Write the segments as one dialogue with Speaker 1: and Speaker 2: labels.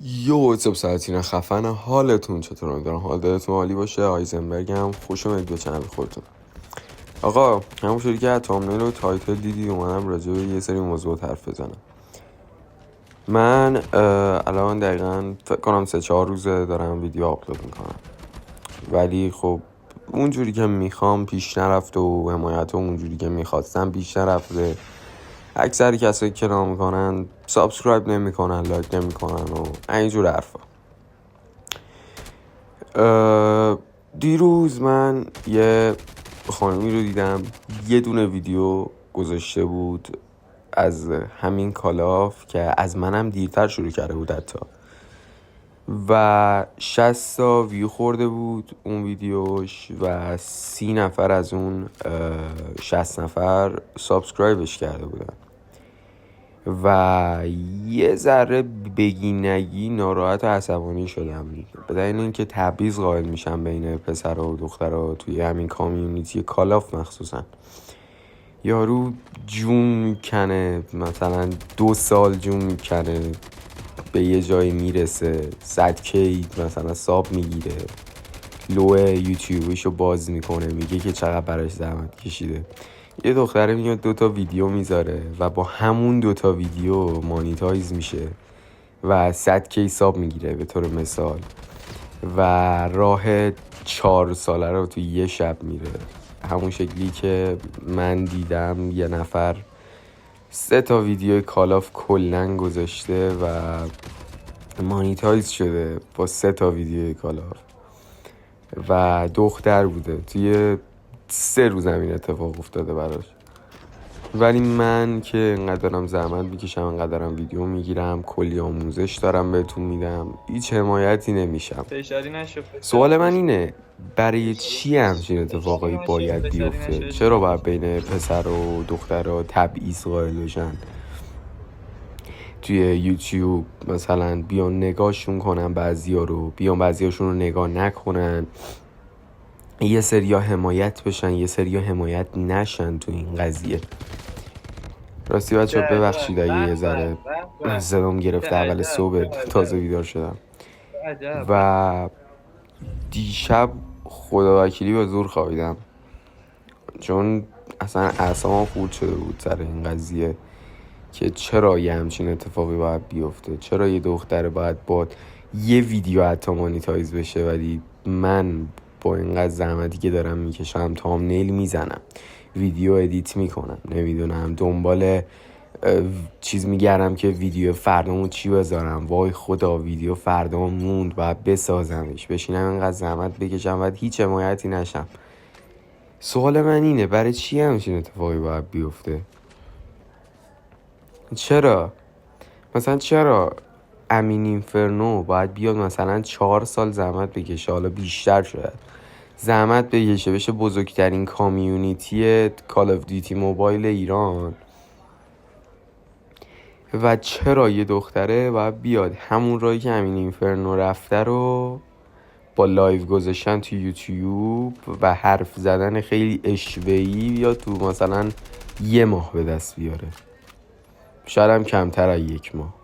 Speaker 1: یو سب ساعتین خفن حالتون چطور؟ امیدوارم حال دلتون عالی باشه. آیزنبرگ هم خوش اومدید به چنل خودتون. آقا همونجوری که تامنیل و تایتل دیدی اومدم راجع به یه سری موضوع حرف بزنم. من الان دقیقا فکر کنم 3-4 روزه دارم ویدیو آپلود میکنم، ولی خب اونجوری که میخوام پیش نرفته و حمایت اونجوری که میخواستم پیش نرفته. اکثر کسایی که نام میکنن سابسکرایب نمیکنن، لایک نمیکنن و اینجور حرفا. دیروز من یه خانمی رو دیدم یه دونه ویدیو گذاشته بود از همین کالاف که از منم دیرتر شروع کرده بود حتی، و 60 تا ویو خورده بود اون ویدیوش و 30 نفر از اون 60 نفر سابسکرایبش کرده بودن و یه ذره بگی نگی ناراحت و عصبانی شدم به دلیل اینکه تبعیض قائل میشم بین پسر و دخترها توی همین کامیونیتی کالاف. مخصوصا یارو جون میکنه، مثلا 2 سال جون میکنه، به یه جایی میرسه 100K مثلا ساب میگیره، لو یوتیوبشو باز میکنه، میگه که چقدر براش زحمت کشیده. یه دختره میاد 2 تا ویدیو میذاره و با همون 2 تا ویدیو مانیتایز میشه و 100K ساب میگیره به طور مثال، و راه 4 ساله رو تو یه شب میره. همون شکلی که من دیدم یه نفر 3 تا ویدیو کالاف کلن گذاشته و مانیتایز شده با 3 تا ویدیو کالاف و دختر بوده. توی 3 روز همین اتفاق افتاده براش. ولی من که انقدرم زحمت میکشم، انقدرم ویدیو میگیرم، کلی آموزش دارم بهتون میدم، هیچ حمایتی نمیشم. سوال من اینه برای چی همچین اتفاقایی باید بیفته؟ چرا باید بین پسر و دخترها تبعیض قائل بشن؟ توی یوتیوب مثلا بیان نگاهشون کنن بعضیا رو، بیان بعضیاشون رو نگاه نکنن، یه سریا حمایت بشن یه سریا حمایت نشن تو این قضیه. راستی بچه ها ببخشید اگه یه ذره صدام گرفته، اول صبح تازه بیدار شدم و دیشب خدا وکیلی به زور خوابیدم، چون اصلا اعصابم خورد شده بود سر این قضیه که چرا یه همچین اتفاقی باید بیفته. چرا یه دختره باید با یه ویدیو حتی مانیتایز بشه، ولی من با اینقدر زحمتی که دارم میکشم، تامنیل میزنم، ویدیو ادیت میکنم، نمیدونم دنبال چیز میگردم که ویدیو فردامو چی بذارم، وای خدا ویدیو فردام موند باید بسازمش، بشینم اینقدر زحمت بکشم و هیچ حمایتی نشم. سوال من اینه برای چی همچین اتفاقی باید بیفته؟ چرا؟ مثلا چرا امین اینفرنو باید بیاد مثلا 4 سال زحمت بکشه، حالا بیشتر شد زحمت بکشه، بشه بزرگترین کامیونیتی کال اف دیوتی موبایل ایران، و چرا یه دختره باید بیاد همون راهی که امین اینفرنو رفته رو با لایو گذاشتن تو یوتیوب و حرف زدن خیلی اشوه‌ای یا تو مثلا 1 ماه به دست بیاره، شاید هم کمتر از 1 ماه.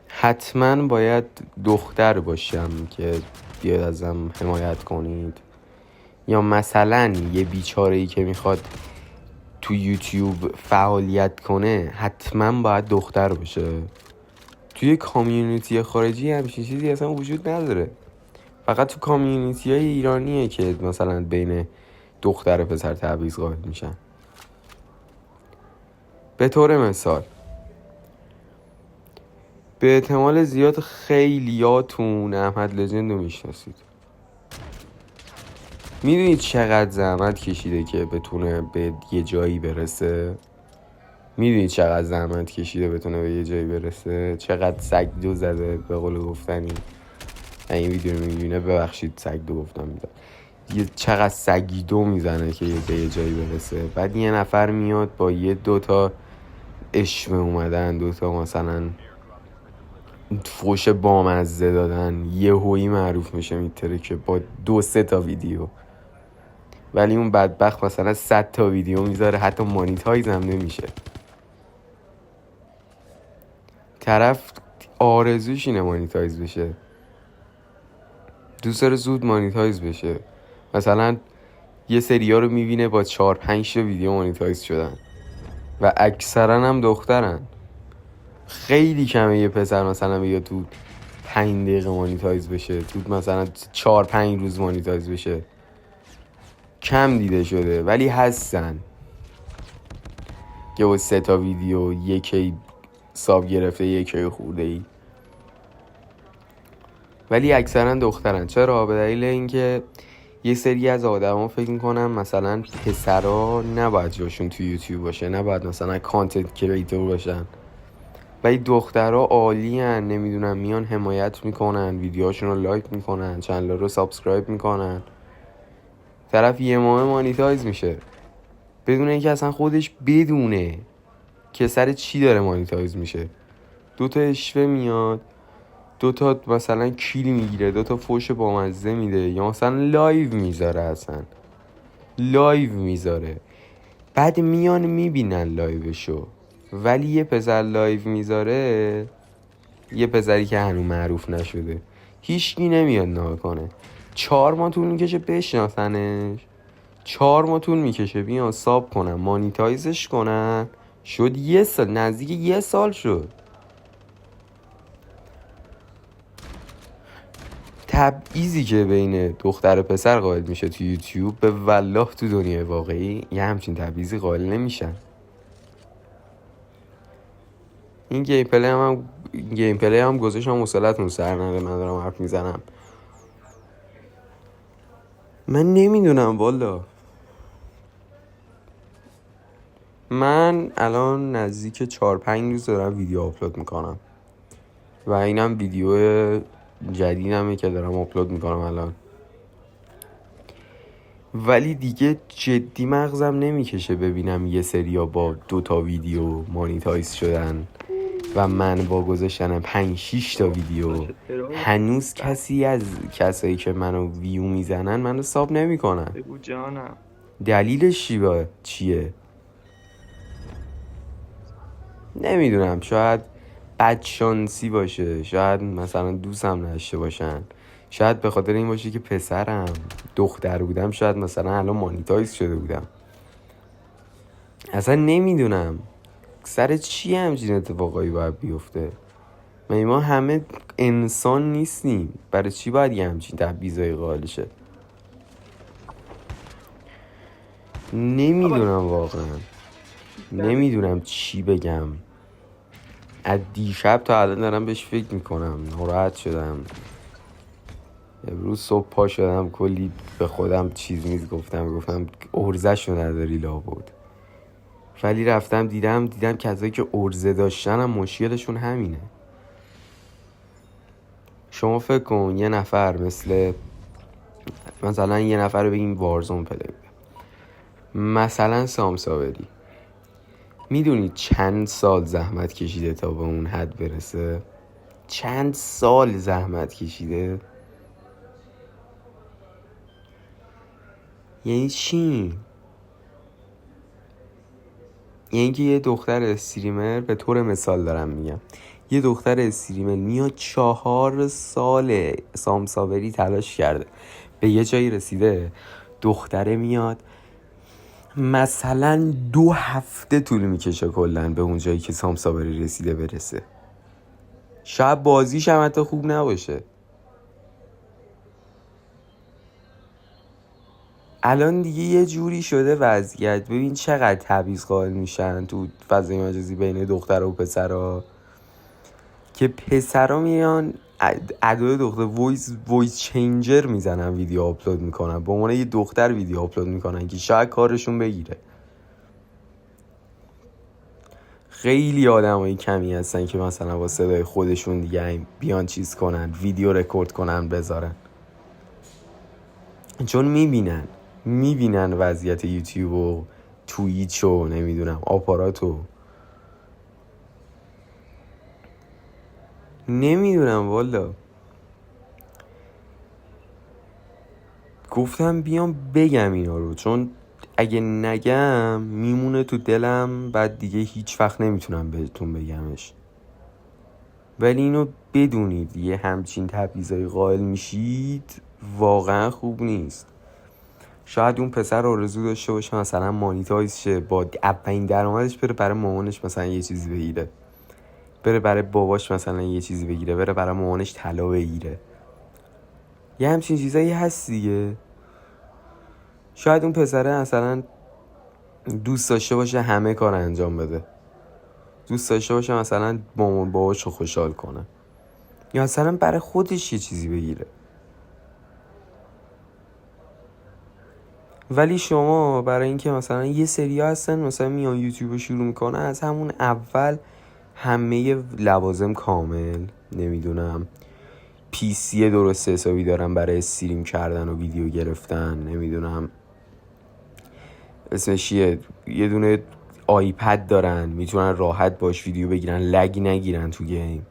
Speaker 1: حتما باید دختر باشم که بیاد ازم حمایت کنید، یا مثلا یه بیچاره‌ای که میخواد تو یوتیوب فعالیت کنه حتما باید دختر باشه. توی کامیونیتی خارجی همچین چیزی اصلا وجود نداره، فقط تو کامیونیتی های ایرانیه که مثلا بین دختر و پسر تبعیض قائل میشن. به طور مثال به احتمال زیاد خیلیاتون احمد لجند رو میشناسید. میدونید چقدر زحمت کشیده که بتونه به یه جایی برسه؟ میدونید چقدر زحمت کشیده بتونه به یه جایی برسه؟ چقدر سگ دو زده به قول گفتنی؟ این ویدیو رو میبینه ببخشید سگ دو گفتم میدم، چقدر سگی دو میزنه که به یه جایی برسه. بعد یه نفر میاد با یه 2 تا اشمه اومدن، 2 تا مثلا فوش بامزه دادن، یه هویی معروف میشه میتره که با 2-3 تا ویدیو، ولی اون بدبخت مثلا 100 تا ویدیو میذاره، حتی مانیتایز هم نمیشه. طرف آرزوش اینه مانیتایز بشه، دوست داره زود مانیتایز بشه. مثلا یه سریا رو میبینه با 4-5 تا ویدیو مانیتایز شدن و اکثرا هم دخترن. خیلی کمه یه پسر مثلا بگه تو 5 دقیقه مانیتایز بشه، تو مثلا 4-5 روز مانیتایز بشه. کم دیده شده ولی هستن که با 3 تا ویدیو یکی ساب گرفته یکی خورده ای. ولی اکثرا دخترن. چرا؟ به دلیل اینکه یه سری از آدما فکر میکنن مثلا پسرا نباید جاشون تو یوتیوب باشه، نباید مثلا کانتنت کریتور باشن، ولی دخترها عالی هن. نمیدونم میان حمایت میکنن، ویدیوهاشون رو لایک میکنن، چنل رو سابسکرایب میکنن، طرف یه ماه مانیتایز میشه بدون اینکه اصلا خودش بدونه که سر چی داره مانیتایز میشه. 2 تا اشوه میاد، 2 تا مثلا کیل میگیره، 2 تا فوش بامزه میده، یا مثلا لایو میذاره، اصلا لایو میذاره، بعد میان میبینن لایوشو. ولی یه پسر لایو میذاره، یه پسری که هنوز معروف نشده، هیچکی نمیاد نگاه کنه. 4 ماه طول میکشه بشناسنش، 4 ماه طول میکشه بیان ساب کنن، مانیتایزش کنن. شد 1 سال، نزدیک 1 سال شد. تبعیضی که بین دختر و پسر قائل میشه تو یوتیوب، به والله تو دنیای واقعی یه همچین تبعیضی قائل نمیشن. این گیم پلی هم گذاشتم حوصله‌تون سر نره، من دارم حرف میزنم. من نمیدونم والا. من الان نزدیک 4-5 روز دارم ویدیو آپلود میکنم و اینم ویدیو جدیدمه که دارم آپلود میکنم الان. ولی دیگه جدی مغزم نمیکشه ببینم یه سریا با 2 تا ویدیو مانیتایز شدن و من با گذاشتن 5-6 تا ویدیو هنوز کسی از کسایی که منو ویو میزنن منو ساب نمیکنن.
Speaker 2: بگو جانم.
Speaker 1: دلیلش چیه؟ نمیدونم. شاید بدشانسی باشه، شاید مثلا دوستم نشته باشن، شاید به خاطر این باشه که پسرم. دختر بودم شاید مثلا الان مانیتایز شده بودم. اصلا نمیدونم سر چی همچین اتفاقایی باید بیفته. ما همه انسان نیستیم؟ برای چی باید یه همچین تبعیضایی قائل شه؟ نمیدونم واقعا، نمیدونم چی بگم. از دیشب تا الان دارم بهش فکر میکنم، ناراحت شدم. امروز صبح پا شدم کلی به خودم چیز گفتم ارزش رو نداری لابد. ولی رفتم دیدم کسایی که ارزه داشتن هم مشکلشون همینه. شما فکر کن یه نفر مثلا یه نفر رو بگیم وارزون پلی، مثلا سامساوری، میدونی چند سال زحمت کشیده تا به اون حد برسه؟ چند سال زحمت کشیده؟ یعنی چی؟ یعنی که یه دختر استریمر، به طور مثال دارم میگم، یه دختر استریمر میاد 4 سال سامساوری تلاش کرده به یه جایی رسیده، دختره میاد مثلا 2 هفته طول میکشه کلن به اون جایی که سامساوری رسیده برسه. شاید بازیش هم حتی خوب نباشه. الان دیگه یه جوری شده وضعیت، ببین چقدر تبعیض قائل میشن تو فضای مجازی بین دخترها و پسرها، که پسرها میان ادای دختر وایس چینجر میزنن، ویدیو آپلود میکنن، به عنوان یه دختر ویدیو آپلود میکنن که شاید کارشون بگیره. خیلی آدمای کمی هستن که مثلا با صدای خودشون دیگه بیان چیز کنن، ویدیو رکورد کنن بذارن، چون میبینن وضعیت یوتیوب و توییچ و نمیدونم آپاراتو. نمیدونم والا. گفتم بیام بگم اینا رو، چون اگه نگم میمونه تو دلم، بعد دیگه هیچ وقت نمیتونم بهتون بگمش. ولی اینو بدونید یه همچین تبعیضایی قائل میشید واقعا خوب نیست. شاید اون پسر آرزو داشته باشه مثلا مانیتایز شه، با اولین درآمدش بره برای مامانش مثلا یه چیزی بگیره، بره برای باباش مثلا یه چیزی بگیره، بره برای مامانش طلا بگیره. یه همچین چیزایی هست دیگه. شاید اون پسره مثلا دوست داشته باشه همه کار انجام بده، دوست داشته باشه مثلا مامان باباشو خوشحال کنه، یا مثلا برای خودش یه چیزی بگیره. ولی شما برای اینکه مثلا یه سری هستن مثلا میان یوتیوب شروع میکنن از همون اول همه لوازم کامل، نمیدونم پیسی درست حسابی دارن برای استریم کردن و ویدیو گرفتن، نمیدونم اسمش یه دونه آیپد دارن میتونن راحت باش ویدیو بگیرن، لگ نگیرن تو گیم،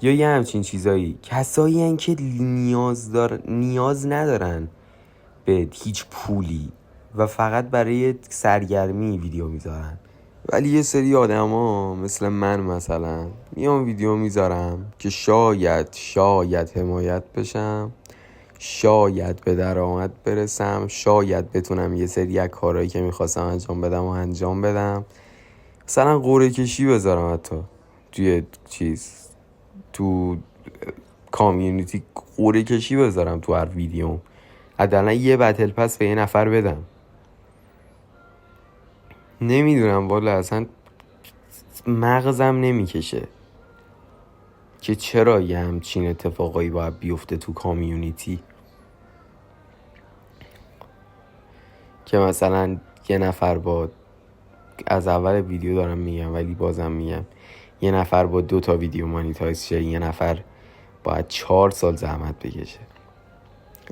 Speaker 1: یا یه همچین چیزایی. کسایی هن که نیاز ندارن به هیچ پولی و فقط برای سرگرمی ویدیو میذارن. ولی یه سری آدم ها مثل من مثلا میام ویدیو میذارم که شاید حمایت بشم، شاید به درآمد برسم، شاید بتونم یه سری از کارهایی که میخواستم انجام بدم و انجام بدم. مثلا قرعه کشی بذارم، حتی توی تو کامیونیتی قرعه کشی بذارم تو هر ویدیوم، حداقل یه بتل پس به یه نفر بدم. نمیدونم والا اصلا مغزم نمیکشه که چرا یه همچین اتفاقایی باید بیفته تو کامیونیتی، که مثلا یه نفر با از اول ویدیو دارم میگم ولی بازم میگم یه نفر با 2 تا ویدیو مانیتایز شه، یه نفر باید 4 سال زحمت بکشه.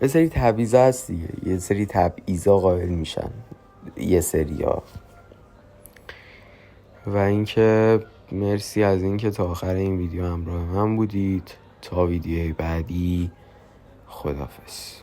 Speaker 1: یه سری تبعیضا هست دیگه، یه سری تبعیضا قائل میشن یه سریا. و اینکه مرسی از اینکه تا آخر این ویدیو همراه من بودید. تا ویدیوی بعدی، خداحافظ.